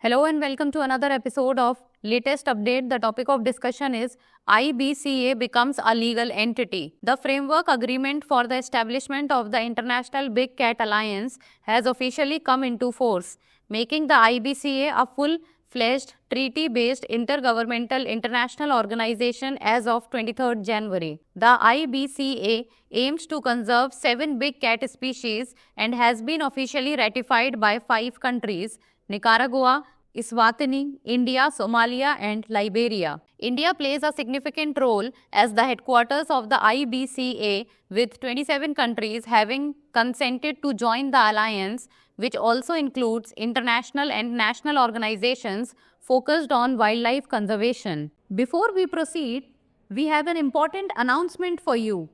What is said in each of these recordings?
Hello and welcome to another episode of Latest Update. The topic of discussion is IBCA becomes a legal entity. The framework agreement for the establishment of the International Big Cat Alliance has officially come into force, making the IBCA a full-fledged treaty-based intergovernmental international organization as of 23rd January. The IBCA aims to conserve 7 big cat species and has been officially ratified by 5 countries: Nicaragua, Eswatini, India, Somalia and Liberia. India plays a significant role as the headquarters of the IBCA, with 27 countries having consented to join the alliance, which also includes international and national organizations focused on wildlife conservation. Before we proceed, we have an important announcement for you.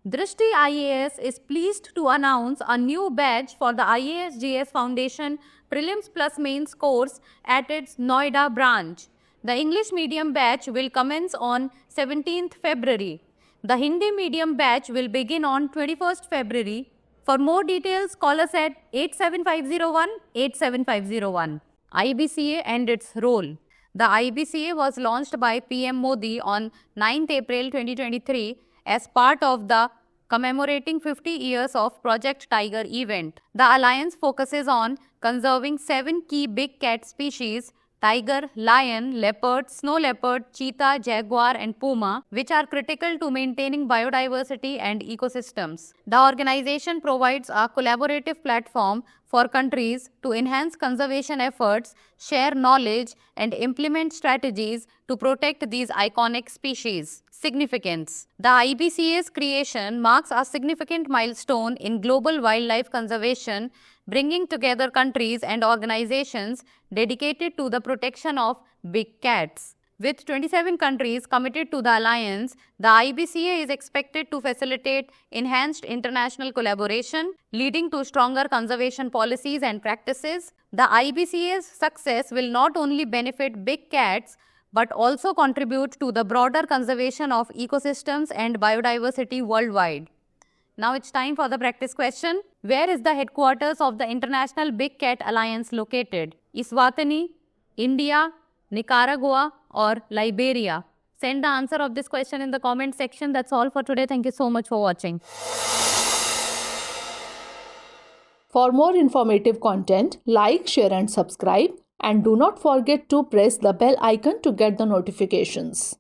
Drishti IAS is pleased to announce a new badge for the IASGS Foundation Prelims Plus Mains course at its Noida branch. The English medium batch will commence on 17th February. The Hindi medium batch will begin on 21st February. For more details, call us at 87501 87501. IBCA and its role. The IBCA was launched by PM Modi on 9th April 2023 as part of the commemorating 50 years of Project Tiger event. The alliance focuses on conserving 7 key big cat species: tiger, lion, leopard, snow leopard, cheetah, jaguar and puma, which are critical to maintaining biodiversity and ecosystems. The organization provides a collaborative platform for countries to enhance conservation efforts, share knowledge and implement strategies to protect these iconic species. Significance. The IBCA's creation marks a significant milestone in global wildlife conservation, bringing together countries and organizations dedicated to the protection of big cats. With 27 countries committed to the alliance, the IBCA is expected to facilitate enhanced international collaboration, leading to stronger conservation policies and practices. The IBCA's success will not only benefit big cats, but also contribute to the broader conservation of ecosystems and biodiversity worldwide. Now it's time for the practice question. Where is the headquarters of the International Big Cat Alliance located? Eswatini, India, Nicaragua or Liberia? Send the answer of this question in the comment section. That's all for today. Thank you so much for watching. For more informative content, like, share and subscribe. And do not forget to press the bell icon to get the notifications.